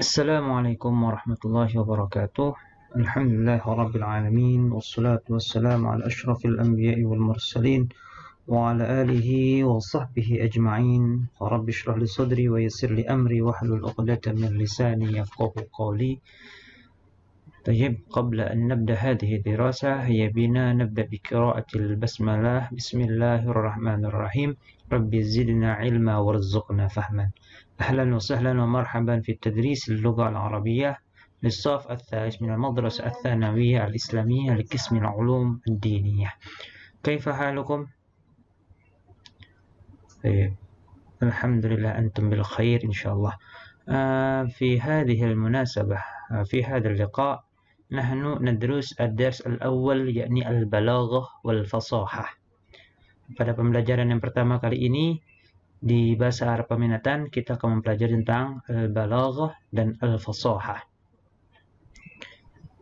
Assalamualaikum warahmatullahi wabarakatuh. Alhamdulillah rabbil alamin wassalatu wassalamu ala asyrafil anbiya'i wal mursalin wa ala alihi wa sahbihi ajma'in. Rabbi shrah li sadri wa yassir li amri wahlul 'uqdatam min lisani yafqahu qawli. طيب قبل أن نبدأ هذه الدراسة هيا بنا نبدأ بقراءة البسملة. بسم الله الرحمن الرحيم. رب زدنا علما وارزقنا فهما. أهلا وسهلا ومرحبا في التدريس اللغة العربية للصف الثالث من المدرسة الثانوية الإسلامية لقسم العلوم الدينية. كيف حالكم؟ طيب. الحمد لله أنتم بالخير إن شاء الله. في هذه المناسبة في هذا اللقاء نحن ندرس الدرس الأول yakni al-balaghah wal fasahah. Pada pembelajaran yang pertama kali ini di bahasa Arab peminatan kita akan mempelajari tentang al-balaghah dan al-fasahah.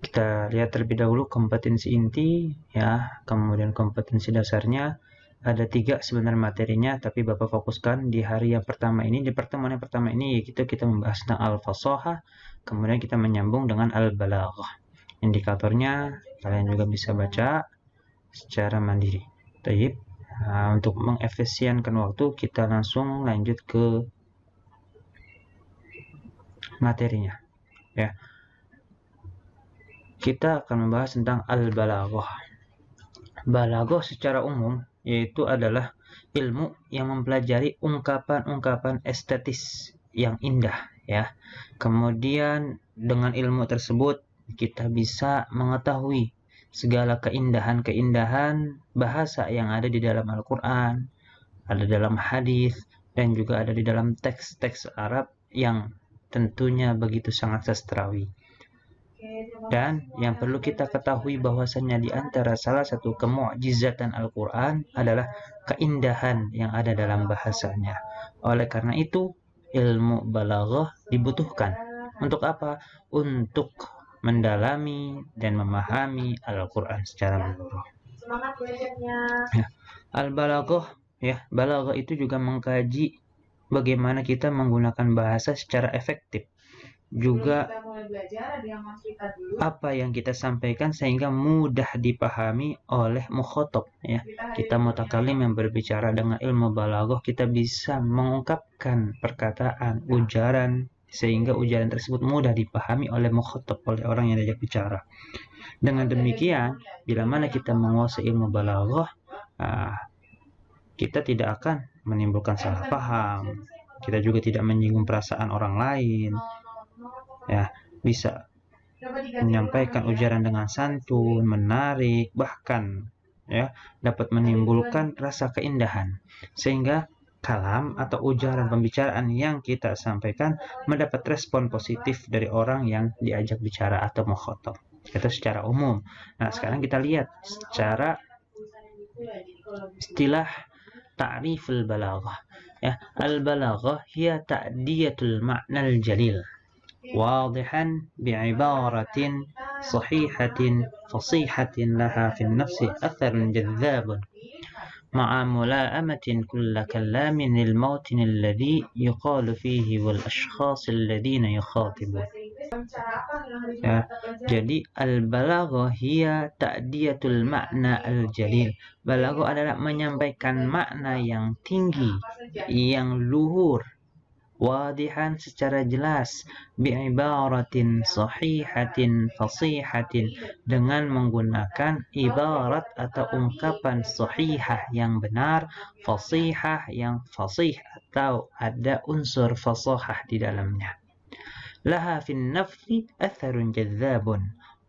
Kita lihat terlebih dahulu kompetensi inti ya, kemudian kompetensi dasarnya. Ada 3 sebenarnya materinya, tapi Bapak fokuskan di hari yang pertama ini, di pertemuan yang pertama ini yaitu kita membahas tentang al-fasahah, kemudian kita menyambung dengan al-balaghah. Indikatornya kalian juga bisa baca secara mandiri. Baik. Untuk mengefisienkan waktu kita langsung lanjut ke materinya. Ya. Kita akan membahas tentang al-balaghah. Balaghah secara umum yaitu adalah ilmu yang mempelajari ungkapan-ungkapan estetis yang indah ya. Kemudian dengan ilmu tersebut kita bisa mengetahui segala keindahan-keindahan bahasa yang ada di dalam Al-Qur'an, ada dalam hadis dan juga ada di dalam teks-teks Arab yang tentunya begitu sangat sastrawi. Dan yang perlu kita ketahui bahwasannya di antara salah satu kemukjizatan Al-Quran adalah keindahan yang ada dalam bahasanya. Oleh karena itu, ilmu balaghah dibutuhkan. Untuk apa? Untuk mendalami dan memahami Al-Quran secara menyeluruh. Semangat belajarnya. Ya. Al-balaghah, ya, balaghah itu juga mengkaji bagaimana kita menggunakan bahasa secara efektif. Juga apa yang kita sampaikan sehingga mudah dipahami oleh mukhatab ya. Kita mutakalim yang berbicara dengan ilmu balaghah, kita bisa mengungkapkan perkataan, ujaran sehingga ujaran tersebut mudah dipahami oleh mukhatab, oleh orang yang diajak bicara. Dengan demikian, bila mana kita menguasai ilmu balaghah, kita tidak akan menimbulkan salah paham. Kita juga tidak menyinggung perasaan orang lain. Ya, bisa menyampaikan ujaran dengan santun, menarik, bahkan ya dapat menimbulkan rasa keindahan sehingga kalam atau ujaran pembicaraan yang kita sampaikan mendapat respon positif dari orang yang diajak bicara atau mukhatab. Itu secara umum. Nah, sekarang kita lihat secara istilah ta'riful balaghah. Ya, al-balaghah hiya ta'diyatul ma'nal jalil واضحا بعبارة صحيحة فصيحة لها في النفس أثر جذاب مع ملائمة كل كلام للموطن الذي يقال فيه والأشخاص الذين يخاطبون. Ya, jadi al-balaghah hiya ta'diyatul ma'na al-jalil. Balaghah adalah menyampaikan makna yang tinggi, yang luhur, wadihan secara jelas, bi'ibaratin sahihatin fasihatin, dengan menggunakan ibarat atau ungkapan sahihah yang benar, fasihah yang fasih atau ada unsur fasahah di dalamnya. Laha fin nafsi atharun jadzabun.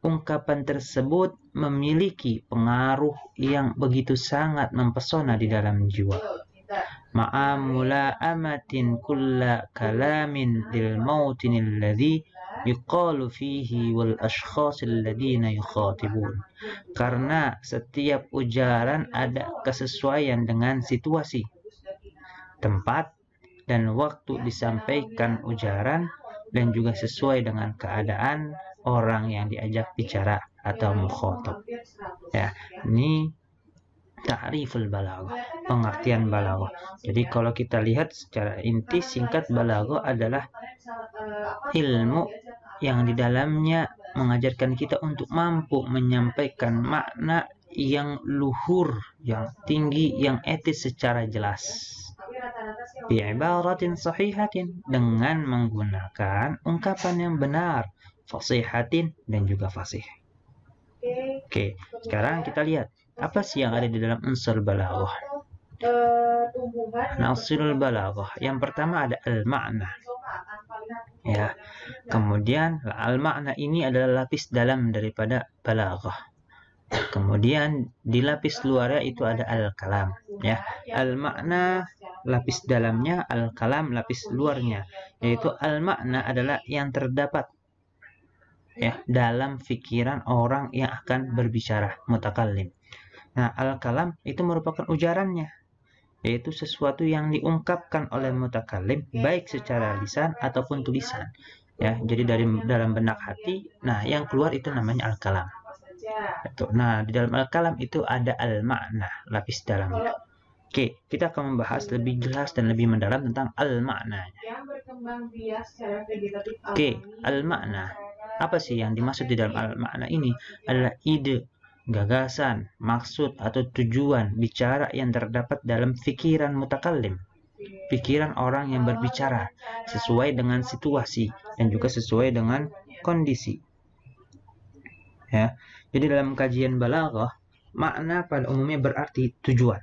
Ungkapan tersebut memiliki pengaruh yang begitu sangat mempesona di dalam jiwa. Ma'a mula'amatin kulla kalamin lil mautinil ladzi yuqalu fihi wal ashkhasil ladzina yukhatibun. Karena setiap ujaran ada kesesuaian dengan situasi, tempat, dan waktu disampaikan ujaran, dan juga sesuai dengan keadaan orang yang diajak bicara atau mukhatab. Ya, ini ta'riful balaghah, pengertian balaghah. Jadi kalau kita lihat secara inti singkat, balaghah adalah ilmu yang di dalamnya mengajarkan kita untuk mampu menyampaikan makna yang luhur, yang tinggi, yang etis secara jelas. Bi'ibaratin sahihatin, dengan menggunakan ungkapan yang benar, fasihatin, dan juga fasih. Oke, sekarang kita lihat apa sih yang ada di dalam unsur balaghah. Unsur balaghah yang pertama ada al-ma'na. Ya. Kemudian al-ma'na ini adalah lapis dalam daripada balaghah. Kemudian di lapis luarnya itu ada al-kalam, ya. Al-makna lapis dalamnya, al-kalam lapis luarnya, yaitu al-makna adalah yang terdapat, ya, dalam pikiran orang yang akan berbicara, mutakallim. Nah, al-kalam itu merupakan ujarannya, yaitu sesuatu yang diungkapkan oleh mutakallim baik secara lisan ataupun tulisan, ya. Jadi dari dalam benak hati, nah yang keluar itu namanya al-kalam. Nah, di dalam al-kalam itu ada al-makna, lapis dalamnya. Oke, kita akan membahas lebih jelas dan lebih mendalam tentang al-makna. Oke, al-makna. Apa sih yang dimaksud di dalam al-makna ini? Adalah ide, gagasan, maksud atau tujuan bicara yang terdapat dalam pikiran mutakallim. Pikiran orang yang berbicara sesuai dengan situasi dan juga sesuai dengan kondisi. Ya. Jadi dalam kajian balaghah, makna pada umumnya berarti tujuan.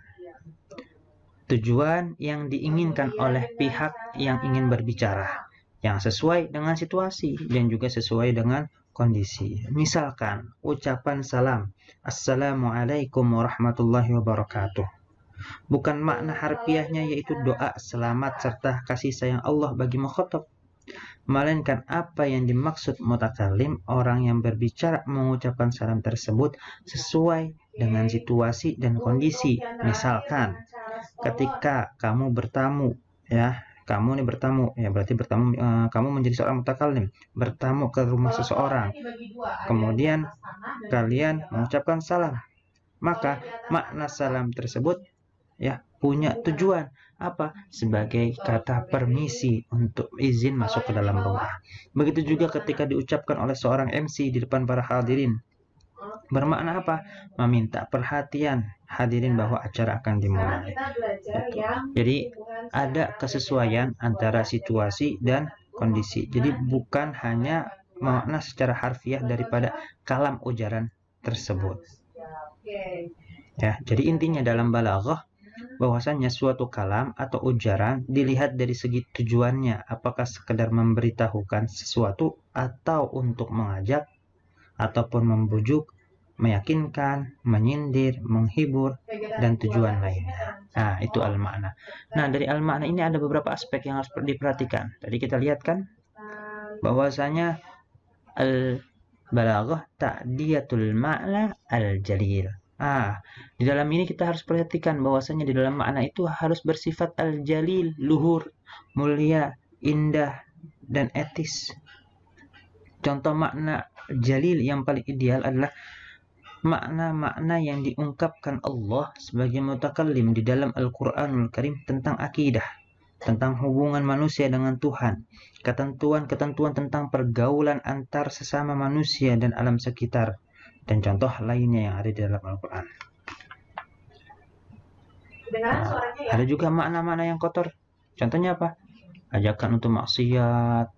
Tujuan yang diinginkan oleh pihak yang ingin berbicara, yang sesuai dengan situasi dan juga sesuai dengan kondisi. Misalkan ucapan salam, Assalamualaikum warahmatullahi wabarakatuh. Bukan makna harfiahnya yaitu doa selamat serta kasih sayang Allah bagi mukhatab, melainkan apa yang dimaksud mutakallim, orang yang berbicara mengucapkan salam tersebut sesuai dengan situasi dan kondisi. Misalkan ketika kamu bertamu, ya, kamu nih bertamu, ya berarti bertamu, kamu menjadi seorang mutakallim, bertamu ke rumah seseorang, kemudian kalian mengucapkan salam, maka makna salam tersebut, ya, punya tujuan apa? Sebagai kata permisi untuk izin masuk ke dalam rumah. Begitu juga ketika diucapkan oleh seorang MC di depan para hadirin, bermakna apa? Meminta perhatian hadirin bahwa acara akan dimulai. Jadi ada kesesuaian antara situasi dan kondisi. Jadi bukan hanya makna secara harfiah daripada kalam ujaran tersebut. Ya, jadi intinya dalam balaghah bahwasanya suatu kalam atau ujaran dilihat dari segi tujuannya, apakah sekedar memberitahukan sesuatu atau untuk mengajak ataupun membujuk, meyakinkan, menyindir, menghibur, dan tujuan lainnya. Nah, itu al-makna. Nah, dari al-makna ini ada beberapa aspek yang harus diperhatikan. Tadi kita lihat kan bahwasanya al-balaghah ta'diyatul ma'na al-jalil. Di dalam ini kita harus perhatikan bahwasanya di dalam makna itu harus bersifat al-jalil, luhur, mulia, indah, dan etis. Contoh makna jalil yang paling ideal adalah makna-makna yang diungkapkan Allah sebagai mutakallim di dalam Al-Quranul Karim tentang akidah, tentang hubungan manusia dengan Tuhan, ketentuan-ketentuan tentang pergaulan antar sesama manusia dan alam sekitar, dan contoh lainnya yang ada di dalam Al-Quran. Ada juga makna-makna yang kotor. Contohnya apa? Ajakan untuk maksiat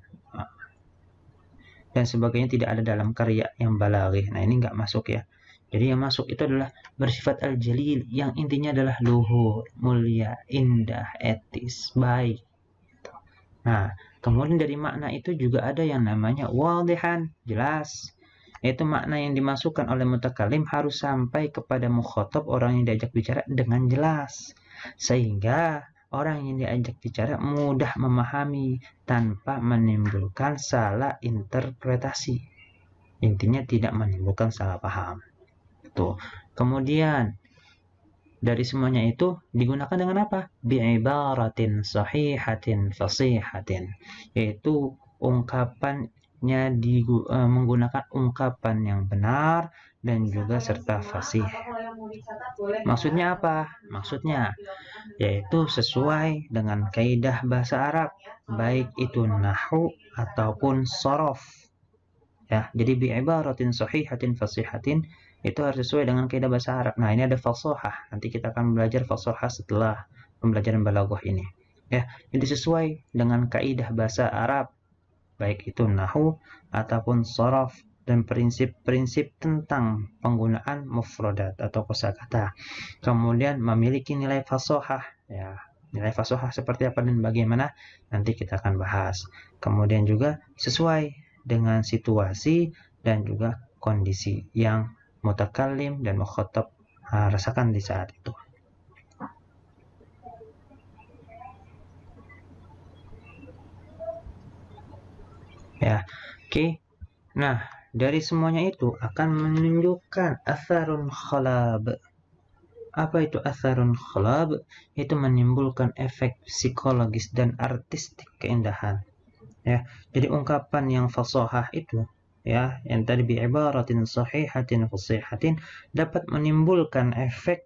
dan sebagainya tidak ada dalam karya yang balaghah. Nah, ini nggak masuk, ya. Jadi yang masuk itu adalah bersifat al-jalil, yang intinya adalah luhur, mulia, indah, etis, baik. Nah, kemudian dari makna itu juga ada yang namanya wadihan, jelas. Yaitu makna yang dimasukkan oleh mutakallim harus sampai kepada mukhatab, orang yang diajak bicara, dengan jelas, sehingga orang yang diajak bicara mudah memahami tanpa menimbulkan salah interpretasi. Intinya tidak menimbulkan salah paham. Tuh. Kemudian dari semuanya itu digunakan dengan apa? Bi'ibaratin sahihatin fasihatin, yaitu ungkapan menggunakan ungkapan yang benar dan juga serta fasih. Maksudnya apa? Maksudnya yaitu sesuai dengan kaidah bahasa Arab, baik itu nahwu ataupun sorof. Ya, jadi bi'ibaratin sahihatin fasihatin itu harus sesuai dengan kaidah bahasa Arab. Nah, ini ada fasahah. Nanti kita akan belajar fasahah setelah pembelajaran balaghah ini. Ya, jadi sesuai dengan kaidah bahasa Arab, baik itu nahwu ataupun sorof, dan prinsip-prinsip tentang penggunaan mufradat atau kosakata. Kemudian memiliki nilai fasahah. Ya, nilai fasahah seperti apa dan bagaimana nanti kita akan bahas. Kemudian juga sesuai dengan situasi dan juga kondisi yang mutakallim dan mukhatab rasakan di saat itu. Ya, oke. Nah, dari semuanya itu akan menunjukkan atharun khalab. Apa itu atharun khalab? Itu menimbulkan efek psikologis dan artistik keindahan. Ya, jadi ungkapan yang fasahah itu, ya, yang tadi bi'ibaratin sahihatin fasihatin, dapat menimbulkan efek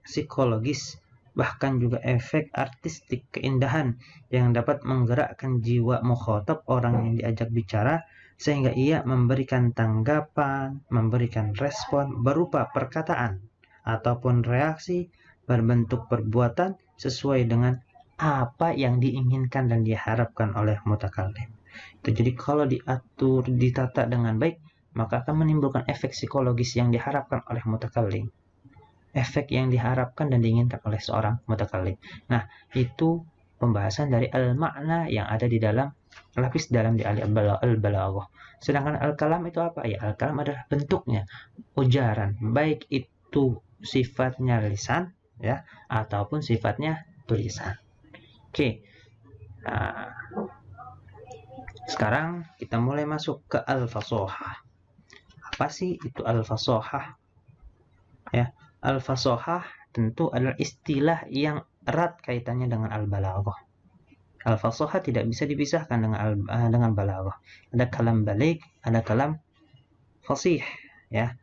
psikologis, bahkan juga efek artistik keindahan yang dapat menggerakkan jiwa mukhatab, orang yang diajak bicara, sehingga ia memberikan tanggapan, memberikan respon berupa perkataan ataupun reaksi berbentuk perbuatan sesuai dengan apa yang diinginkan dan diharapkan oleh mutakallim. Itu jadi kalau diatur, ditata dengan baik, maka akan menimbulkan efek psikologis yang diharapkan oleh mutakallim. Efek yang diharapkan dan diinginkan oleh seorang mutakallim. Nah, itu pembahasan dari al-makna yang ada di dalam lapis dalam di al-balaghah. Sedangkan al-kalam itu apa? Ya, al-kalam adalah bentuknya, ujaran, baik itu sifatnya lisan, ya, ataupun sifatnya tulisan. Oke. Nah, sekarang kita mulai masuk ke al-fasahah. Apa sih itu al-fasahah? Ya, al-fasahah tentu adalah istilah yang erat kaitannya dengan al-balaghah. Al-fasahah tidak bisa dipisahkan dengan balaghah. Ada kalam baligh, ada kalam fasih, ya.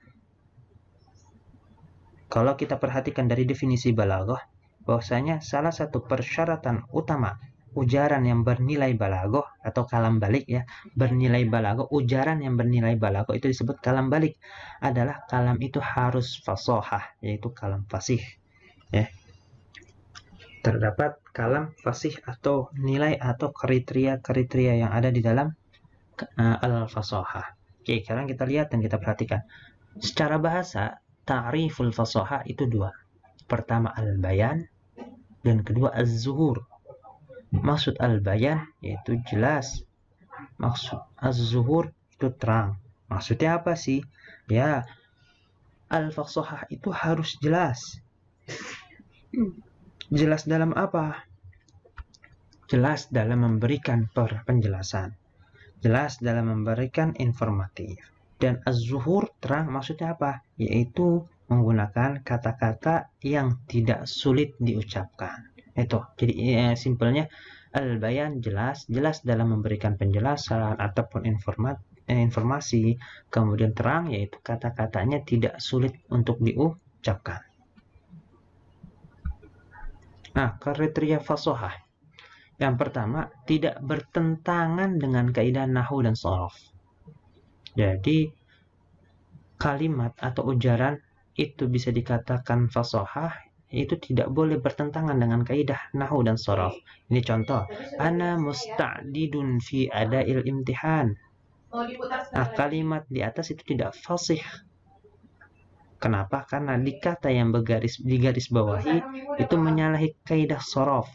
Kalau kita perhatikan dari definisi balaghah, bahwasanya salah satu persyaratan utama ujaran yang bernilai balaghah atau kalam balik, ya, bernilai balaghah, ujaran yang bernilai balaghah itu disebut kalam balik, adalah kalam itu harus fasahah, yaitu kalam fasih, ya. Terdapat kalam fasih atau nilai atau kriteria yang ada di dalam al-fasahah. Oke, sekarang kita lihat dan kita perhatikan. Secara bahasa, ta'riful fasahah itu dua. Pertama al-bayan, dan kedua az-zuhur. Maksud al-bayan yaitu jelas. Maksud az-zuhur itu terang. Maksudnya apa sih? Ya, al-fasahah itu harus jelas. Jelas dalam apa? Jelas dalam memberikan penjelasan. Jelas dalam memberikan informatif. Dan az-zuhur terang maksudnya apa? Yaitu menggunakan kata-kata yang tidak sulit diucapkan. Itu. Jadi simpelnya al-bayan jelas dalam memberikan penjelasan ataupun informasi. Kemudian terang yaitu kata-katanya tidak sulit untuk diucapkan. Nah, kriteria fasahah. Yang pertama, tidak bertentangan dengan kaidah nahwu dan shorof. Jadi, kalimat atau ujaran itu bisa dikatakan fasahah, itu tidak boleh bertentangan dengan kaidah nahwu dan shorof. Ini contoh, ana musta'didun fi ada'il imtihan. Nah, kalimat di atas itu tidak fasih. Kenapa? Karena di kata yang digaris bawahi itu menyalahi kaidah shorof.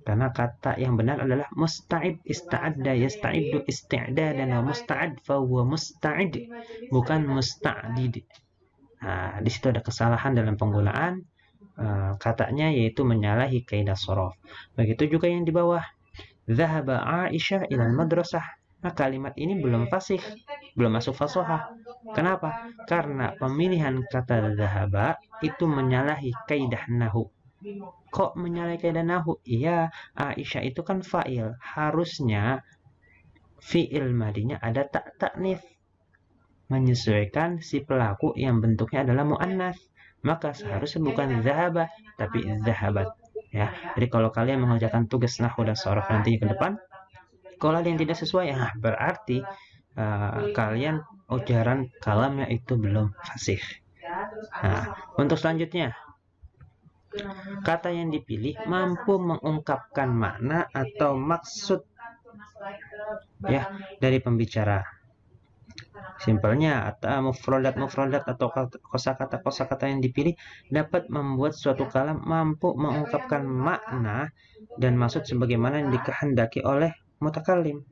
Karena kata yang benar adalah musta'id, ista'adda, yasta'iddu, isti'dadan, wa musta'ad, fa huwa musta'id, bukan musta'did. Nah, di situ ada kesalahan dalam penggunaan katanya, yaitu menyalahi kaidah shorof. Begitu juga yang di bawah, dhahaba Aisyah ilal madrasah. Nah, kalimat ini belum fasih, belum masuk fasahah. Kenapa? Karena pemilihan kata dhahaba itu menyalahi kaidah nahwu. Kok menyalahi kaidah nahwu? Iya, Aisyah itu kan fa'il. Harusnya fi'il madinya ada ta'nits, menyesuaikan si pelaku yang bentuknya adalah mu'annas. maka seharusnya bukan zahaba tapi zahabat. Ya, jadi kalau kalian mengerjakan tugas nahwu dan sorof nanti ke depan, kalau ada yang tidak sesuai, berarti kalian ujaran kalamnya itu belum fasih. Nah, untuk selanjutnya, kata yang dipilih mampu mengungkapkan makna atau maksud ya dari pembicara. Simpelnya, atau mufradat atau kosakata yang dipilih dapat membuat suatu kalam mampu mengungkapkan makna dan maksud sebagaimana yang dikehendaki oleh mutakallim.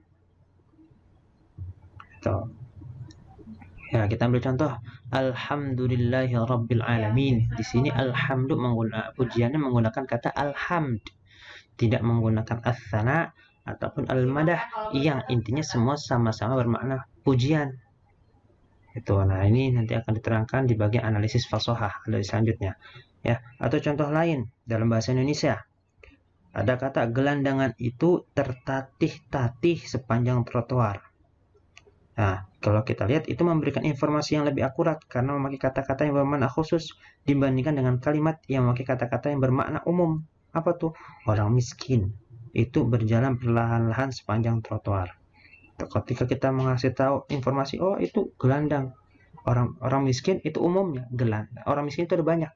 Ya, kita ambil contoh. Alhamdulillahi rabbil alamin. Di sini alhamdu pujiannya menggunakan kata alhamd, tidak menggunakan as-sana ataupun al-madah yang intinya semua sama-sama bermakna pujian. Itu. Nah, ini nanti akan diterangkan di bagian analisis fasahah dari selanjutnya. Ya, atau contoh lain dalam bahasa Indonesia. Ada kata gelandangan itu tertatih-tatih sepanjang trotoar. Nah, kalau kita lihat itu memberikan informasi yang lebih akurat karena memakai kata-kata yang bermakna khusus dibandingkan dengan kalimat yang memakai kata-kata yang bermakna umum. Apa tuh? Orang miskin itu berjalan perlahan-lahan sepanjang trotoar. Ketika kita mengasih tahu informasi, oh itu gelandang, orang miskin itu umumnya gelandang, orang miskin itu ada banyak,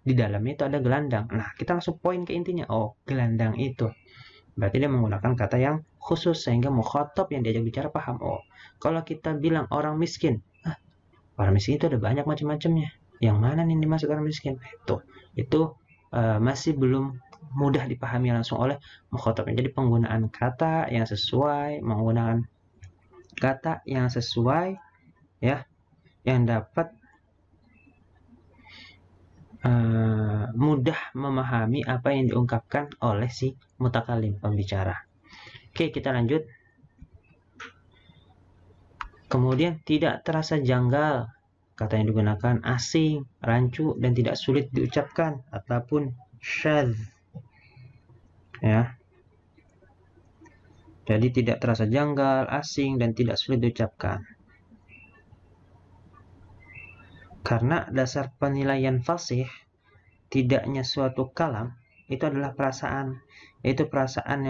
di dalamnya itu ada gelandang. Nah, kita langsung poin ke intinya, oh gelandang itu berarti dia menggunakan kata yang khusus sehingga mukhatab yang diajak bicara paham. Oh, kalau kita bilang orang miskin, orang miskin itu ada banyak macam-macamnya, yang mana nih dimaksud orang miskin? Itu masih belum mudah dipahami langsung oleh mukhatabnya. Jadi penggunaan kata yang sesuai, menggunakan kata yang sesuai ya, yang dapat mudah memahami apa yang diungkapkan oleh si mutakalim, pembicara. Oke, kita lanjut. Kemudian tidak terasa janggal, kata yang digunakan asing, rancu, dan tidak sulit diucapkan ataupun syadz ya. Jadi tidak terasa janggal, asing, dan tidak sulit diucapkan. Karena dasar penilaian fasih tidaknya suatu kalam itu adalah perasaan. Itu perasaan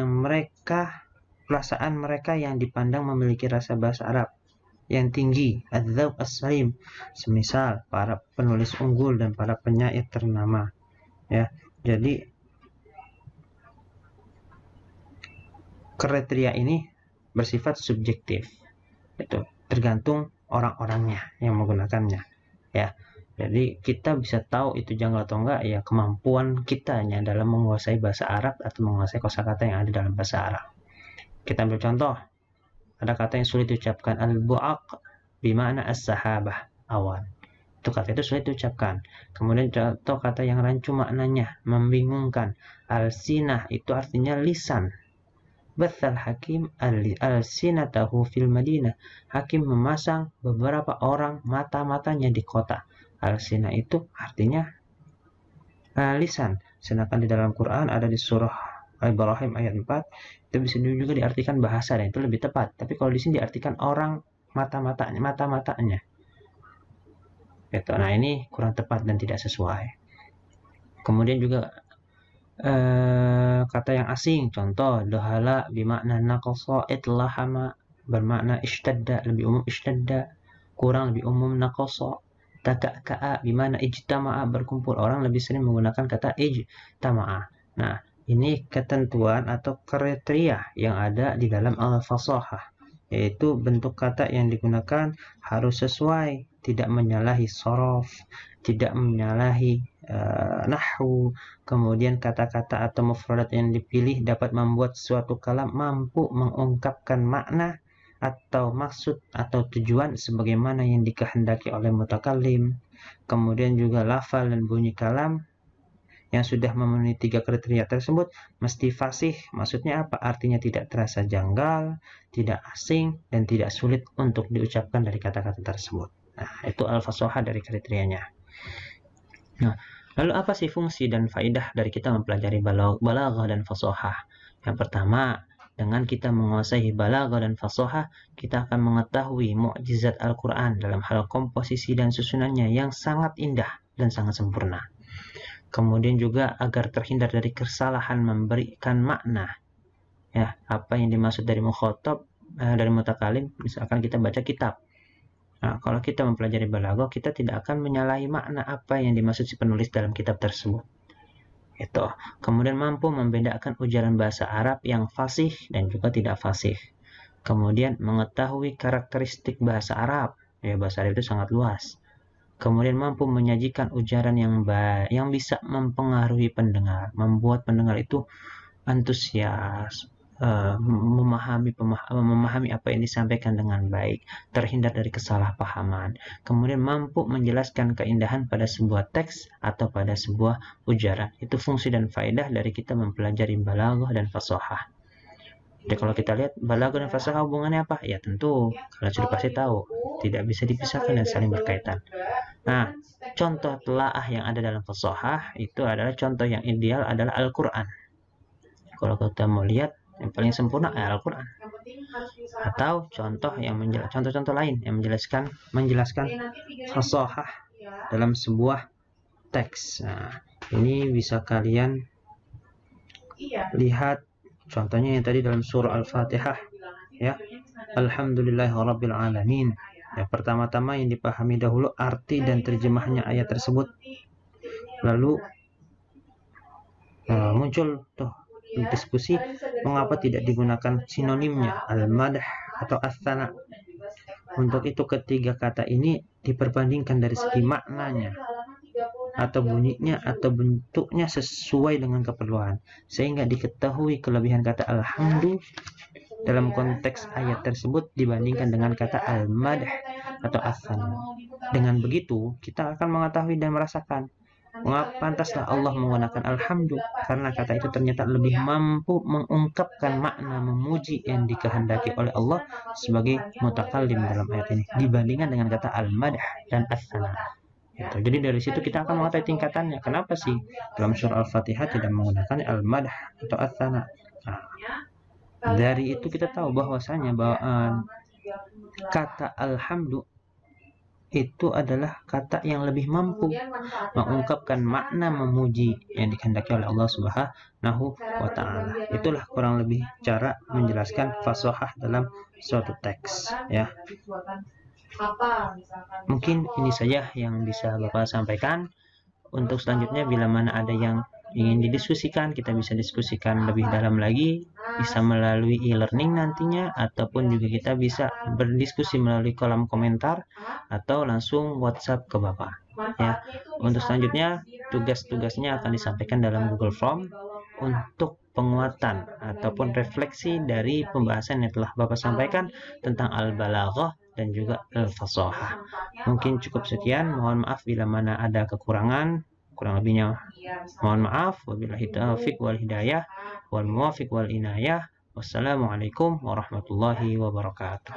mereka yang dipandang memiliki rasa bahasa Arab yang tinggi, adzauq as-salim, semisal para penulis unggul dan para penyair ternama. Ya, jadi kriteria ini bersifat subjektif, itu tergantung orang-orangnya yang menggunakannya ya. Jadi kita bisa tahu itu janggal atau enggak ya kemampuan kitanya dalam menguasai bahasa Arab atau menguasai kosakata yang ada dalam bahasa Arab. Kita ambil contoh, ada kata yang sulit diucapkan, al-bu'aq bimana as-sahabah, awan. Itu kata itu sulit diucapkan. Kemudian contoh kata yang rancu maknanya membingungkan, al-sinah itu artinya lisan. Bathal Hakim al-sinatahu fil Madinah. Hakim memasang beberapa orang mata-matanya di kota. Al-sinah itu artinya lisan. Sedangkan di dalam Quran ada di surah Al-Ibrahim ayat 4, itu bisa juga diartikan bahasa dan itu lebih tepat. Tapi kalau di sini diartikan orang mata-matanya. Gitu. Nah, ini kurang tepat dan tidak sesuai. Kemudian juga kata yang asing, contoh dohala bimakna naqasa, itlahama bermakna ishtadda, lebih umum ishtadda, kurang lebih umum naqasa. Taka'ka'a bimana ijtama'a, berkumpul. Orang lebih sering menggunakan kata ijtama'a. Nah, ini ketentuan atau kriteria yang ada di dalam al-fasahah, yaitu bentuk kata yang digunakan harus sesuai, tidak menyalahi sorof, tidak menyalahi nahwu. Kemudian kata-kata atau mufradat yang dipilih dapat membuat suatu kalam mampu mengungkapkan makna atau maksud atau tujuan sebagaimana yang dikehendaki oleh mutakallim. Kemudian juga lafal dan bunyi kalam yang sudah memenuhi 3 kriteria tersebut mesti fasih. Maksudnya apa? Artinya tidak terasa janggal, tidak asing, dan tidak sulit untuk diucapkan dari kata-kata tersebut. Nah, itu al-fasahah dari kriterianya. Nah, lalu apa sih fungsi dan faidah dari kita mempelajari balaghah dan fasahah? Yang pertama, dengan kita menguasai balaghah dan fasahah, kita akan mengetahui mukjizat Al-Quran dalam hal komposisi dan susunannya yang sangat indah dan sangat sempurna. Kemudian juga agar terhindar dari kesalahan memberikan makna. Ya, apa yang dimaksud dari mukhatab, dari mutakalim, misalkan kita baca kitab. Nah, kalau kita mempelajari balaghah, kita tidak akan menyalahi makna apa yang dimaksud si penulis dalam kitab tersebut. Itu. Kemudian mampu membedakan ujaran bahasa Arab yang fasih dan juga tidak fasih. Kemudian mengetahui karakteristik bahasa Arab. Ya, bahasa Arab itu sangat luas. Kemudian mampu menyajikan ujaran yang bisa mempengaruhi pendengar, membuat pendengar itu antusias, memahami apa yang disampaikan dengan baik, terhindar dari kesalahpahaman. Kemudian mampu menjelaskan keindahan pada sebuah teks atau pada sebuah ujaran. Itu fungsi dan faedah dari kita mempelajari balaghah dan fasahah. Jadi kalau kita lihat balaghah dan fasahah hubungannya apa? Ya tentu kalian sudah pasti tahu, tidak bisa dipisahkan dan saling berkaitan. Nah, contoh telaah yang ada dalam fasahah itu adalah contoh yang ideal adalah Al-Quran. Kalau kita mau lihat yang paling sempurna Al-Quran. Atau contoh-contoh lain yang menjelaskan fasahah dalam sebuah teks. Nah, ini bisa kalian lihat contohnya yang tadi dalam surah Al-Fatihah, ya. Alhamdulillahirabbil alamin. Ya, pertama-tama yang dipahami dahulu arti dan terjemahnya ayat tersebut. Lalu muncul tuh diskusi mengapa tidak digunakan sinonimnya al-madah atau as-sana. Untuk itu ketiga kata ini diperbandingkan dari segi maknanya atau bunyinya atau bentuknya sesuai dengan keperluan, sehingga diketahui kelebihan kata alhamdu dalam konteks ayat tersebut dibandingkan dengan kata al-madah atau as-sana. Dengan begitu kita akan mengetahui dan merasakan mengapa pantaslah Allah menggunakan alhamdu, karena kata itu ternyata lebih mampu mengungkapkan makna memuji yang dikehendaki oleh Allah sebagai mutakallim dalam ayat ini dibandingkan dengan kata al-madah dan as-sana. Jadi dari situ kita akan mengetahui tingkatannya. Kenapa sih dalam surah Al-Fatihah tidak menggunakan al-madah atau as-sana? Nah, dari itu kita tahu bahwasanya kata alhamdu itu adalah kata yang lebih mampu mengungkapkan makna memuji yang dikehendaki oleh Allah Subhanahu wa ta'ala. Itulah kurang lebih cara menjelaskan fasahah dalam suatu teks, ya. Mungkin ini saja yang bisa Bapak sampaikan. Untuk selanjutnya bila mana ada yang ingin didiskusikan, kita bisa diskusikan lebih dalam lagi, bisa melalui e-learning nantinya, ataupun juga kita bisa berdiskusi melalui kolom komentar atau langsung WhatsApp ke Bapak, ya. Untuk selanjutnya tugas-tugasnya akan disampaikan dalam Google Form untuk penguatan ataupun refleksi dari pembahasan yang telah Bapak sampaikan tentang al-balaghah dan juga al-fasahah. Mungkin cukup sekian, mohon maaf bila mana ada kekurangan. Kurang lebihnya mohon maaf. Wabillahi taufiq wal hidayah wal muwafiq wal inayah. Wassalamualaikum warahmatullahi wabarakatuh.